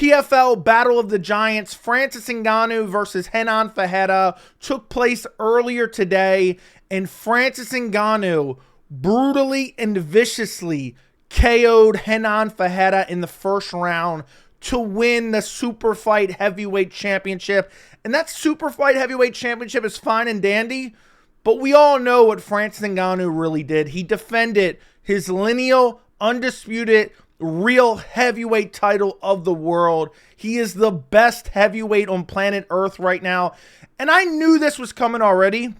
PFL Battle of the Giants, Francis Ngannou versus Renan Ferreira, took place earlier today, and Francis Ngannou brutally and viciously KO'd Renan Ferreira in the first round to win the Super Fight Heavyweight Championship. And that Super Fight Heavyweight Championship is fine and dandy, but we all know what Francis Ngannou really did. He defended his lineal, undisputed, real heavyweight title of the world. He is the best heavyweight on planet Earth right now. And I knew this was coming already,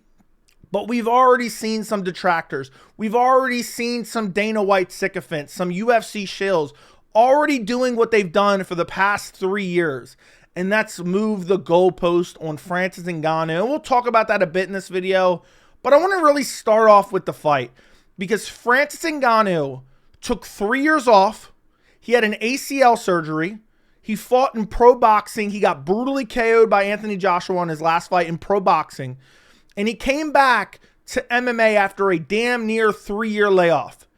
but we've already seen some detractors. We've already seen some Dana White sycophants, some UFC shills already doing what they've done for the past 3 years. And that's move the goalpost on Francis Ngannou. And we'll talk about that a bit in this video. But I want to really start off with the fight, because Francis Ngannou took 3 years off. He had an ACL surgery. He fought in pro boxing. He got brutally KO'd by Anthony Joshua in his last fight in pro boxing. And he came back to MMA after a damn near 3-year layoff.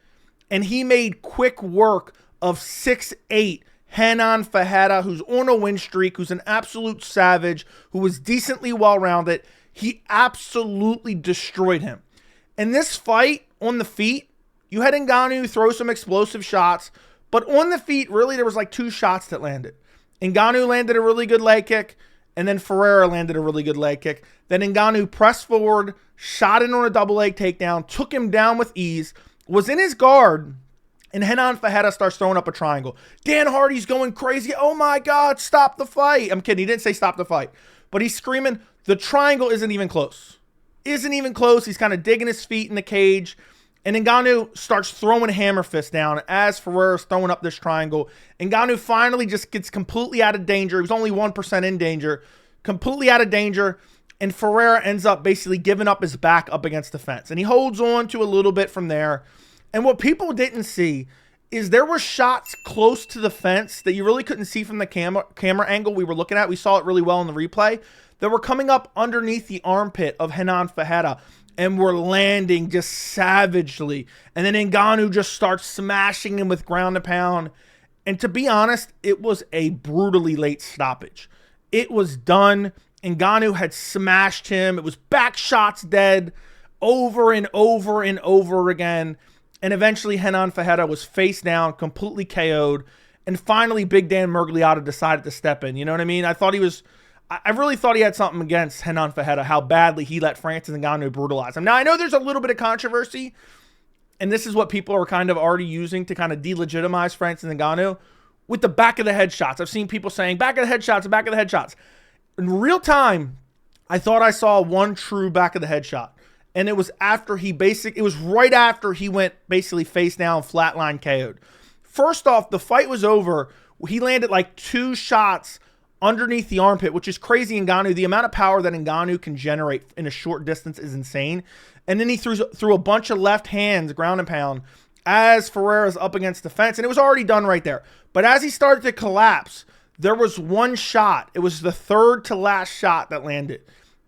And he made quick work of 6'8" Renan Ferreira, who's on a win streak, who's an absolute savage, who was decently well-rounded. He absolutely destroyed him. In this fight, on the feet, you had Ngannou throw some explosive shots, but on the feet, really, there was like 2 shots that landed. Ngannou landed a really good leg kick, and then Ferreira landed a really good leg kick. Then Ngannou pressed forward, shot in on a double leg takedown, took him down with ease, was in his guard, and Renan Ferreira starts throwing up a triangle. Dan Hardy's going crazy. Oh my God, stop the fight. I'm kidding. He didn't say stop the fight, but he's screaming, the triangle isn't even close. Isn't even close. He's kind of digging his feet in the cage. And Ngannou starts throwing hammer fists down as Ferreira's throwing up this triangle. Ngannou finally just gets completely out of danger. He was only 1% in danger. Completely out of danger. And Ferreira ends up basically giving up his back up against the fence. And he holds on to a little bit from there. And what people didn't see is there were shots close to the fence that you really couldn't see from the camera angle we were looking at. We saw it really well in the replay. That were coming up underneath the armpit of Renan Ferreira and were landing just savagely. And then Ngannou just starts smashing him with ground and pound. And to be honest, it was a brutally late stoppage. It was done. Ngannou had smashed him. It was back shots dead over and over and over again. And eventually Renan Ferreira was face down, completely KO'd. And finally, Big Dan Miragliotta decided to step in. You know what I mean? I really thought he had something against Renan Ferreira, how badly he let Francis Ngannou brutalize him. Now, I know there's a little bit of controversy, and this is what people are kind of already using to kind of delegitimize Francis Ngannou with the back of the head shots. I've seen people saying, back of the head shots, back of the head shots. In real time, I thought I saw one true back of the head shot. And it was right after he went basically face down, flatline KO'd. First off, the fight was over. He landed like 2 shots underneath the armpit, which is crazy. Ngannou, the amount of power that Ngannou can generate in a short distance is insane. And then he threw a bunch of left hands, ground and pound, as Ferreira's up against the fence. And it was already done right there. But as he started to collapse, there was one shot. It was the third to last shot that landed.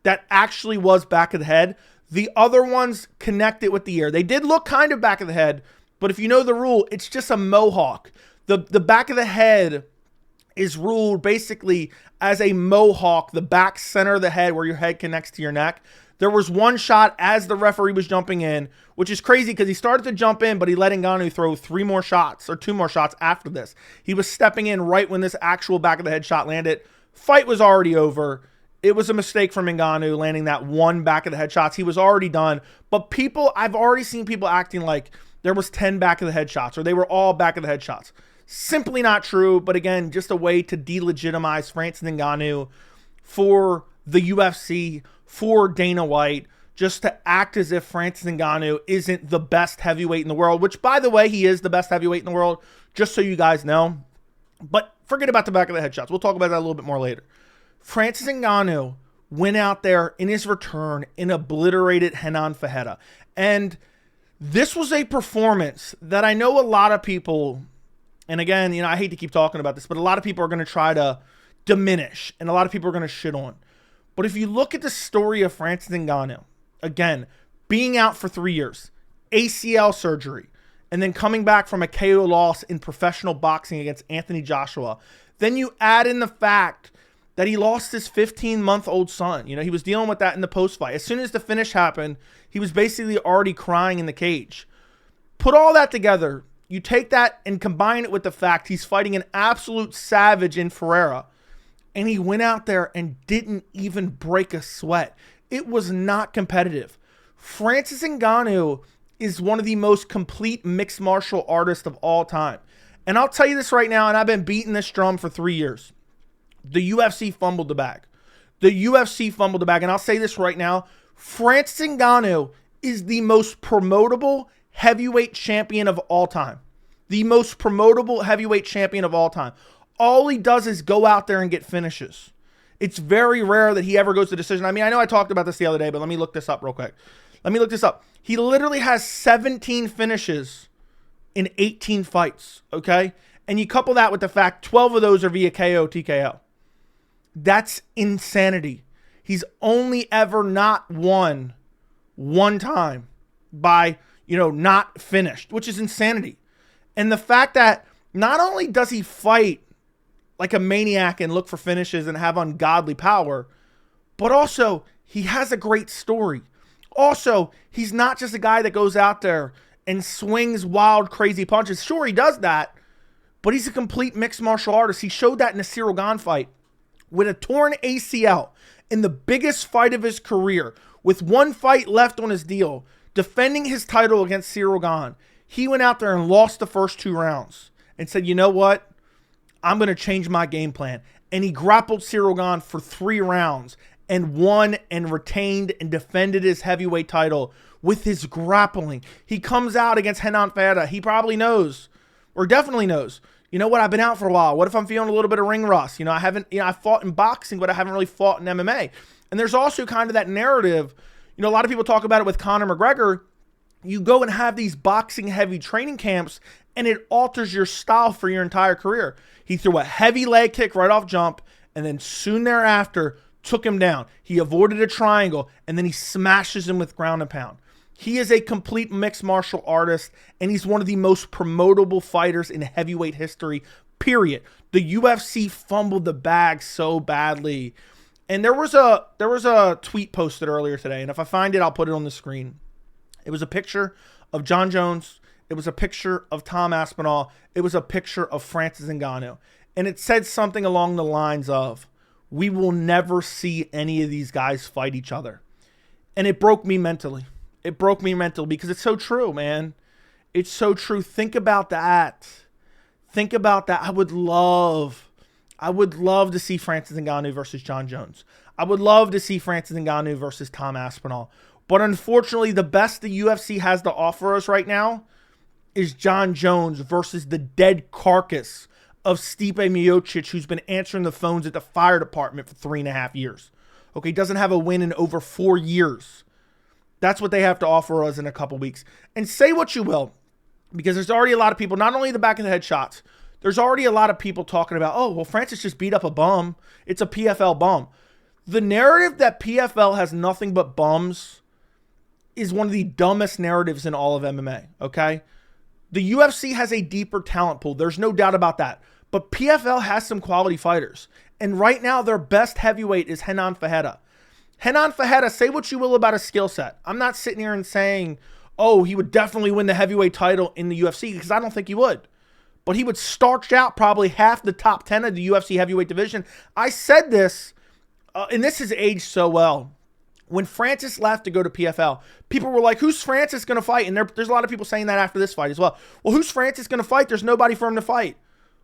That actually was back of the head. The other ones connected with the ear. They did look kind of back of the head, but if you know the rule, it's just a mohawk. The back of the head is ruled basically as a mohawk, the back center of the head where your head connects to your neck. There was one shot as the referee was jumping in, which is crazy because he started to jump in, but he let Ngannou throw 3 more shots or 2 more shots after this. He was stepping in right when this actual back of the head shot landed. Fight was already over. It was a mistake from Ngannou landing that one back of the head shots. He was already done. But I've already seen people acting like there was 10 back of the head shots or they were all back of the head shots. Simply not true. But again, just a way to delegitimize Francis Ngannou for the UFC, for Dana White, just to act as if Francis Ngannou isn't the best heavyweight in the world, which, by the way, he is the best heavyweight in the world, just so you guys know. But forget about the back of the head shots. We'll talk about that a little bit more later. Francis Ngannou went out there in his return and obliterated Renan Ferreira. And this was a performance that I know a lot of people, and again, I hate to keep talking about this, but a lot of people are going to try to diminish, and a lot of people are going to shit on. But if you look at the story of Francis Ngannou, again, being out for 3 years, ACL surgery, and then coming back from a KO loss in professional boxing against Anthony Joshua, Then you add in the fact that he lost his 15-month-old son. He was dealing with that in the post-fight. As soon as the finish happened, he was basically already crying in the cage. Put all that together. You take that and combine it with the fact he's fighting an absolute savage in Ferreira. And he went out there and didn't even break a sweat. It was not competitive. Francis Ngannou is one of the most complete mixed martial artists of all time. And I'll tell you this right now, and I've been beating this drum for 3 years. The UFC fumbled the bag. The UFC fumbled the bag. And I'll say this right now. Francis Ngannou is the most promotable heavyweight champion of all time. The most promotable heavyweight champion of all time. All he does is go out there and get finishes. It's very rare that he ever goes to decision. I mean, I know I talked about this the other day, but let me look this up real quick. Let me look this up. He literally has 17 finishes in 18 fights, okay? And you couple that with the fact 12 of those are via KO, TKO. That's insanity. He's only ever not won one time by, not finished, which is insanity. And the fact that not only does he fight like a maniac and look for finishes and have ungodly power, but also he has a great story. Also, he's not just a guy that goes out there and swings wild, crazy punches. Sure, he does that, but he's a complete mixed martial artist. He showed that in the Ciryl Gane fight with a torn ACL in the biggest fight of his career, with one fight left on his deal, defending his title against Ciryl Gane. He went out there and lost the first 2 rounds and said, you know what? I'm going to change my game plan. And he grappled Ciryl Gane for 3 rounds and won and retained and defended his heavyweight title with his grappling. He comes out against Renan Ferreira. He probably knows, or definitely knows, you know what, I've been out for a while. What if I'm feeling a little bit of ring rust? I fought in boxing, but I haven't really fought in MMA. And there's also kind of that narrative, a lot of people talk about it with Conor McGregor. You go and have these boxing heavy training camps and it alters your style for your entire career. He threw a heavy leg kick right off jump and then soon thereafter took him down. He avoided a triangle and then he smashes him with ground and pound. He is a complete mixed martial artist and he's one of the most promotable fighters in heavyweight history, period. The UFC fumbled the bag so badly. And there was a tweet posted earlier today, and if I find it, I'll put it on the screen. It was a picture of Jon Jones. It was a picture of Tom Aspinall. It was a picture of Francis Ngannou. And it said something along the lines of, we will never see any of these guys fight each other. And it broke me mentally. It broke me mentally because it's so true, man. It's so true. Think about that. Think about that. I would love to see Francis Ngannou versus Jon Jones. I would love to see Francis Ngannou versus Tom Aspinall. But unfortunately, the best the UFC has to offer us right now is Jon Jones versus the dead carcass of Stipe Miocic, who's been answering the phones at the fire department for 3.5 years. Okay, doesn't have a win in over 4 years. That's what they have to offer us in a couple weeks. And say what you will, because there's already a lot of people, not only the back of the head shots, there's already a lot of people talking about, oh, well, Francis just beat up a bum. It's a PFL bum. The narrative that PFL has nothing but bums is one of the dumbest narratives in all of MMA, okay? The UFC has a deeper talent pool. There's no doubt about that. But PFL has some quality fighters. And right now, their best heavyweight is Renan Ferreira. Renan Ferreira, say what you will about his skill set. I'm not sitting here and saying, oh, he would definitely win the heavyweight title in the UFC, because I don't think he would. But he would starch out probably half the top 10 of the UFC heavyweight division. I said this, and this has aged so well. When Francis left to go to PFL, people were like, who's Francis going to fight? And there's a lot of people saying that after this fight as well. Well, who's Francis going to fight? There's nobody for him to fight.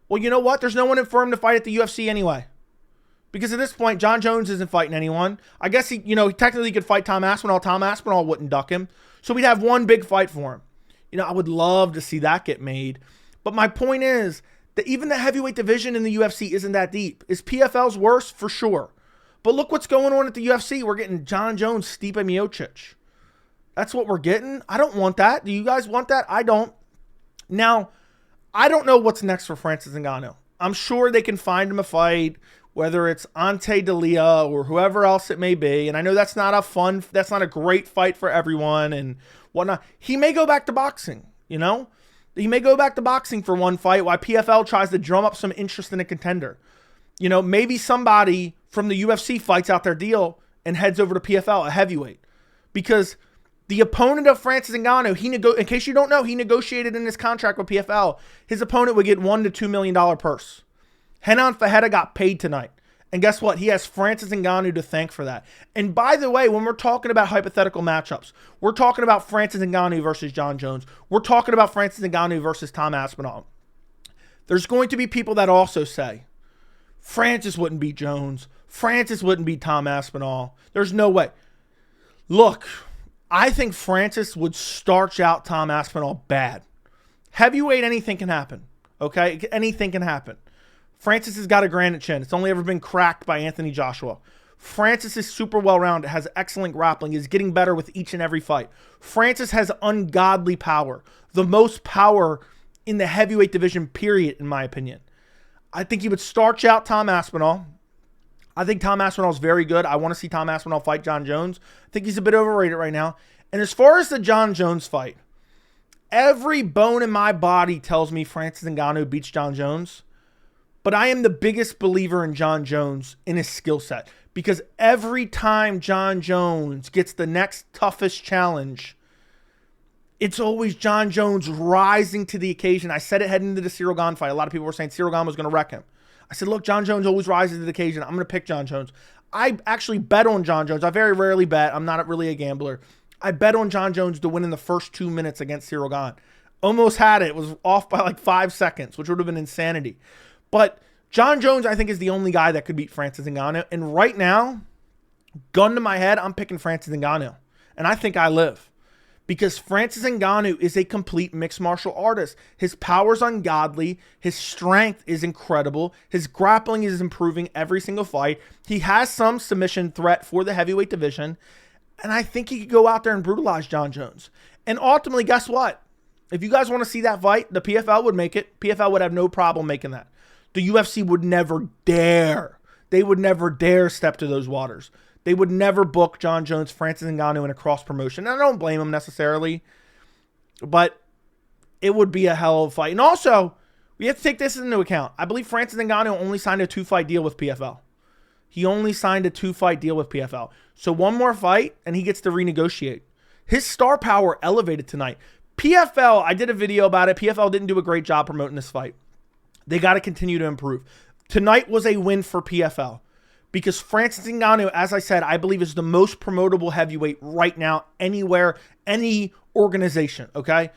Well, you know what? There's no one for him to fight at the UFC anyway. Because at this point, Jon Jones isn't fighting anyone. I guess he technically could fight Tom Aspinall. Tom Aspinall wouldn't duck him. So we'd have one big fight for him. I would love to see that get made. But my point is that even the heavyweight division in the UFC isn't that deep. Is PFL's worse? For sure. But look what's going on at the UFC. We're getting Jon Jones, Stipe Miocic. That's what we're getting. I don't want that. Do you guys want that? I don't. Now, I don't know what's next for Francis Ngannou. I'm sure they can find him a fight, whether it's Ante D'Elia or whoever else it may be. And I know that's not a great fight for everyone and whatnot. He may go back to boxing, He may go back to boxing for one fight while PFL tries to drum up some interest in a contender. You know, maybe somebody from the UFC fights out their deal and heads over to PFL, a heavyweight. Because the opponent of Francis Ngannou, in case you don't know, he negotiated in his contract with PFL. His opponent would get $1 to $2 million purse. Renan Ferreira got paid tonight. And guess what? He has Francis Ngannou to thank for that. And by the way, when we're talking about hypothetical matchups, we're talking about Francis Ngannou versus Jon Jones. We're talking about Francis Ngannou versus Tom Aspinall. There's going to be people that also say, Francis wouldn't beat Jones. Francis wouldn't beat Tom Aspinall. There's no way. Look, I think Francis would starch out Tom Aspinall bad. Heavyweight, anything can happen. Okay? Anything can happen. Francis has got a granite chin. It's only ever been cracked by Anthony Joshua. Francis is super well-rounded, has excellent grappling, is getting better with each and every fight. Francis has ungodly power. The most power in the heavyweight division, period, in my opinion. I think he would starch out Tom Aspinall. I think Tom Aspinall is very good. I want to see Tom Aspinall fight Jon Jones. I think he's a bit overrated right now. And as far as the Jon Jones fight, every bone in my body tells me Francis Ngannou beats Jon Jones. But I am the biggest believer in Jon Jones in his skill set. Because every time Jon Jones gets the next toughest challenge, it's always Jon Jones rising to the occasion. I said it heading into the Ciryl Gane fight. A lot of people were saying Ciryl Gane was going to wreck him. I said, look, Jon Jones always rises to the occasion. I'm going to pick Jon Jones. I actually bet on Jon Jones. I very rarely bet. I'm not really a gambler. I bet on Jon Jones to win in the first 2 minutes against Ciryl Gane. Almost had it. It was off by like 5 seconds, which would have been insanity. But Jon Jones, I think, is the only guy that could beat Francis Ngannou. And right now, gun to my head, I'm picking Francis Ngannou. And I think I live. Because Francis Ngannou is a complete mixed martial artist. His power's ungodly. His strength is incredible. His grappling is improving every single fight. He has some submission threat for the heavyweight division. And I think he could go out there and brutalize Jon Jones. And ultimately, guess what? If you guys want to see that fight, the PFL would make it. PFL would have no problem making that. The UFC would never dare. They would never dare step to those waters. They would never book Jon Jones, Francis Ngannou in a cross promotion. And I don't blame them necessarily, but it would be a hell of a fight. And also, we have to take this into account. I believe Francis Ngannou only signed a 2-fight deal with PFL. He only signed a 2-fight deal with PFL. So one more fight, and he gets to renegotiate. His star power elevated tonight. PFL, I did a video about it. PFL didn't do a great job promoting this fight. They got to continue to improve. Tonight was a win for PFL. Because Francis Ngannou, as I said, I believe is the most promotable heavyweight right now, anywhere, any organization, okay?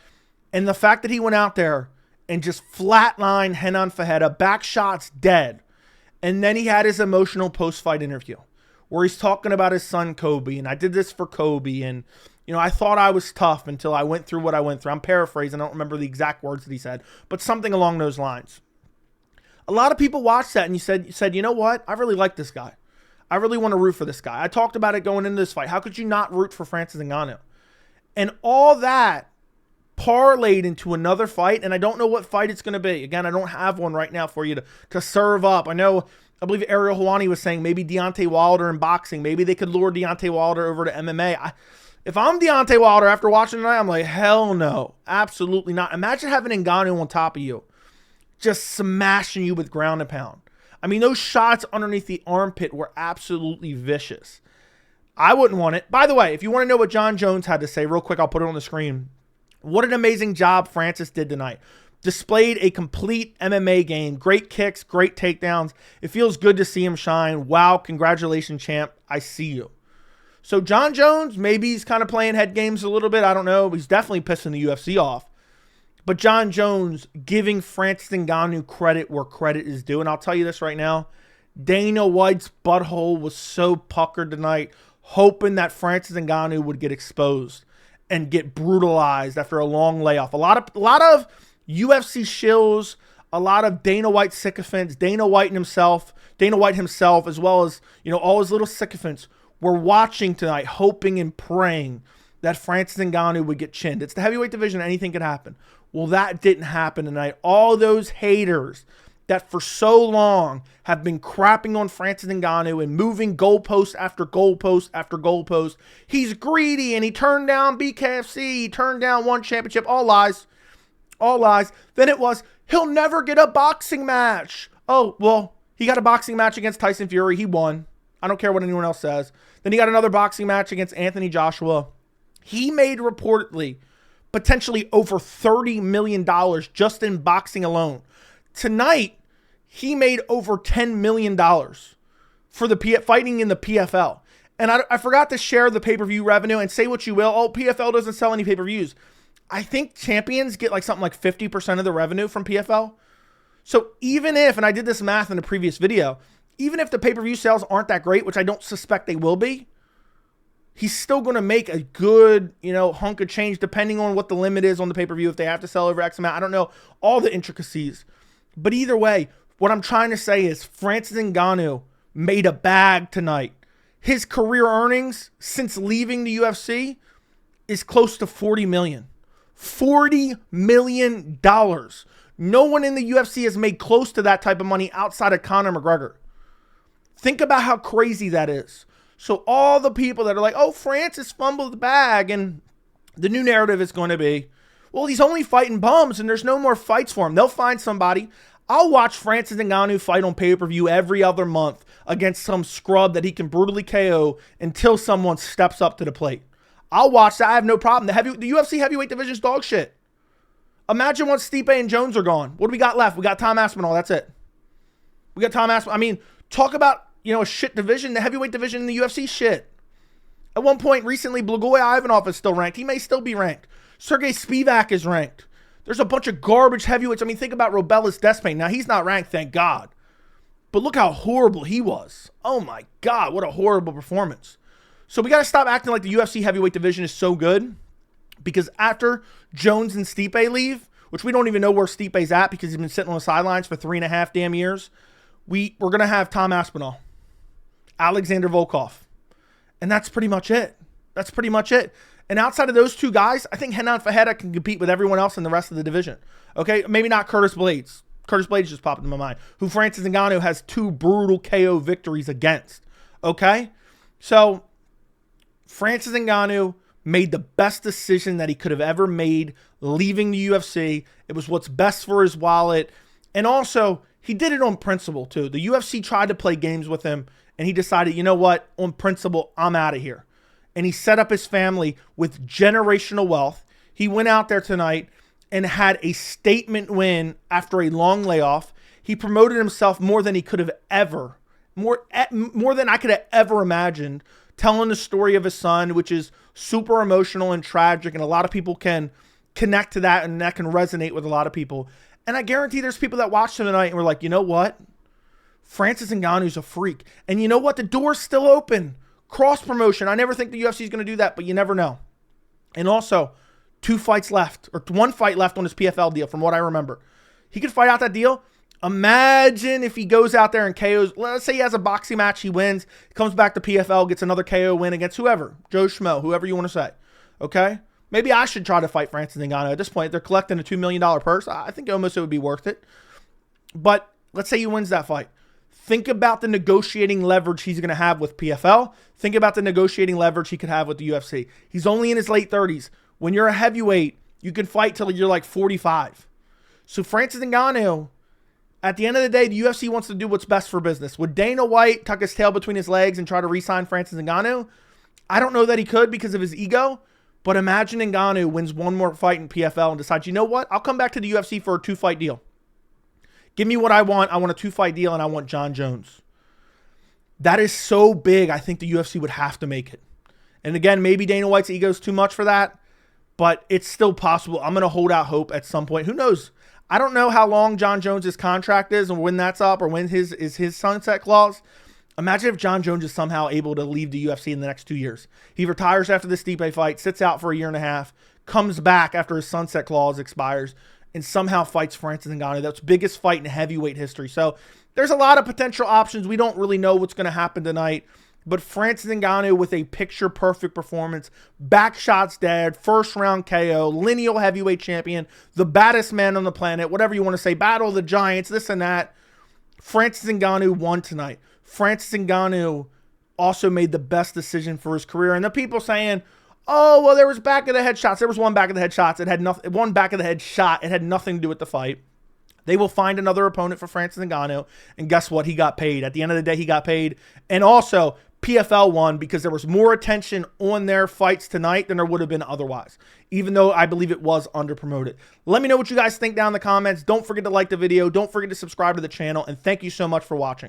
And the fact that he went out there and just flatlined Renan Ferreira, back shots dead. And then he had his emotional post-fight interview where he's talking about his son, Kobe, and I did this for Kobe, and, you know, I thought I was tough until I went through what I went through. I'm paraphrasing. I don't remember the exact words that he said, but something along those lines. A lot of people watched that and you said, you know what? I really like this guy. I really want to root for this guy. I talked about it going into this fight. How could you not root for Francis Ngannou? And all that parlayed into another fight, and I don't know what fight it's going to be. Again, I don't have one right now for you to serve up. I believe Ariel Helwani was saying maybe Deontay Wilder in boxing. Maybe they could lure Deontay Wilder over to MMA. If I'm Deontay Wilder after watching tonight, I'm like, hell no. Absolutely not. Imagine having Ngannou on top of you, just smashing you with ground and pound. I mean, those shots underneath the armpit were absolutely vicious. I wouldn't want it. By the way, if you want to know what Jon Jones had to say, real quick, I'll put it on the screen. What an amazing job Francis did tonight. Displayed a complete MMA game. Great kicks, great takedowns. It feels good to see him shine. Wow, congratulations, champ. I see you. So Jon Jones, maybe he's kind of playing head games a little bit. I don't know. He's definitely pissing the UFC off. But Jon Jones giving Francis Ngannou credit where credit is due. And I'll tell you this right now. Dana White's butthole was so puckered tonight, hoping that Francis Ngannou would get exposed and get brutalized after a long layoff. A lot of UFC shills, a lot of Dana White sycophants, Dana White himself, as well as, you know, all his little sycophants were watching tonight, hoping and praying that Francis Ngannou would get chinned. It's the heavyweight division. Anything could happen. Well, that didn't happen tonight. All those haters that for so long have been crapping on Francis Ngannou and moving goalpost after goalpost after goalpost. He's greedy and he turned down BKFC. He turned down one championship. All lies. All lies. Then it was, he'll never get a boxing match. Oh, well, He got a boxing match against Tyson Fury. He won. I don't care what anyone else says. Then he got another boxing match against Anthony Joshua. He made reportedly potentially over $30 million just in boxing alone. Tonight, he made over $10 million for the fighting in the PFL. And I forgot to share the pay-per-view revenue, and say what you will. Oh, PFL doesn't sell any pay-per-views. I think champions get like something like 50% of the revenue from PFL. So even if, and I did this math in a previous video, even if the pay-per-view sales aren't that great, which I don't suspect they will be, he's still going to make a good, hunk of change depending on what the limit is on the pay-per-view. If they have to sell over X amount, I don't know all the intricacies. But either way, what I'm trying to say is Francis Ngannou made a bag tonight. His career earnings since leaving the UFC is close to $40 million. $40 million. No one in the UFC has made close to that type of money outside of Conor McGregor. Think about how crazy that is. So all the people that are like, oh, Francis fumbled the bag, and the new narrative is going to be, well, he's only fighting bums and there's no more fights for him. They'll find somebody. I'll watch Francis Ngannou fight on pay-per-view every other month against some scrub that he can brutally KO until someone steps up to the plate. I'll watch that. I have no problem. The UFC heavyweight division's dog shit. Imagine once Stipe and Jones are gone. What do we got left? We got Tom Aspinall. That's it. We got Tom Aspinall. I mean, talk about, a shit division. The heavyweight division in the UFC, shit. At one point recently, Blagoy Ivanov is still ranked. He may still be ranked. Sergey Spivak is ranked. There's a bunch of garbage heavyweights. I mean, think about Robelis Despain. Now, he's not ranked, thank God. But look how horrible he was. Oh, my God. What a horrible performance. So we got to stop acting like the UFC heavyweight division is so good. Because after Jones and Stipe leave, which we don't even know where Stipe's at because he's been sitting on the sidelines for 3.5 damn years, we're going to have Tom Aspinall, Alexander Volkov. And that's pretty much it. That's pretty much it. And outside of those two guys, I think Renan Ferreira can compete with everyone else in the rest of the division. Okay? Maybe not Curtis Blades. Curtis Blades just popped into my mind. Who Francis Ngannou has 2 brutal KO victories against. Okay? So, Francis Ngannou made the best decision that he could have ever made leaving the UFC. It was what's best for his wallet. And also, he did it on principle, too. The UFC tried to play games with him, and he decided, you know what? On principle, I'm out of here. And he set up his family with generational wealth. He went out there tonight and had a statement win after a long layoff. He promoted himself more than he could have ever, more than I could have ever imagined, telling the story of his son, which is super emotional and tragic, and a lot of people can connect to that, and that can resonate with a lot of people. And I guarantee there's people that watched him tonight and were like, you know what? Francis Ngannou's a freak. And you know what? The door's still open. Cross promotion. I never think the UFC is going to do that, but you never know. And also, 2 fights left, or 1 fight left on his PFL deal, from what I remember. He could fight out that deal. Imagine if he goes out there and KOs. Let's say he has a boxing match, he wins, comes back to PFL, gets another KO win against whoever, Joe Schmo, whoever you want to say. Okay? Maybe I should try to fight Francis Ngannou. At this point, they're collecting a $2 million purse. I think almost it would be worth it. But let's say he wins that fight. Think about the negotiating leverage he's going to have with PFL. Think about the negotiating leverage he could have with the UFC. He's only in his late 30s. When you're a heavyweight, you can fight till you're like 45. So Francis Ngannou, at the end of the day, the UFC wants to do what's best for business. Would Dana White tuck his tail between his legs and try to re-sign Francis Ngannou? I don't know that he could because of his ego. But imagine Ngannou wins 1 more fight in PFL and decides, you know what? I'll come back to the UFC for a 2-fight deal. Give me what I want. I want a 2-fight deal, and I want Jon Jones. That is so big, I think the UFC would have to make it. And again, maybe Dana White's ego is too much for that, but it's still possible. I'm going to hold out hope at some point. Who knows? I don't know how long Jon Jones' contract is and when that's up or when his sunset clause. Imagine if Jon Jones is somehow able to leave the UFC in the next 2 years. He retires after the Stipe fight, sits out for a 1.5 years, comes back after his sunset clause expires, and somehow fights Francis Ngannou. That's the biggest fight in heavyweight history. So there's a lot of potential options. We don't really know what's going to happen tonight. But Francis Ngannou with a picture-perfect performance, back shots dead, first-round KO, lineal heavyweight champion, the baddest man on the planet, whatever you want to say, battle of the giants, this and that. Francis Ngannou won tonight. Francis Ngannou also made the best decision for his career. And the people saying, oh, well, there was back of the head shots. There was one back of the head shots. It had nothing. One back of the head shot. It had nothing to do with the fight. They will find another opponent for Francis Ngannou, and guess what? He got paid. At the end of the day, he got paid. And also, PFL won because there was more attention on their fights tonight than there would have been otherwise, even though I believe it was underpromoted. Let me know what you guys think down in the comments. Don't forget to like the video. Don't forget to subscribe to the channel, and thank you so much for watching.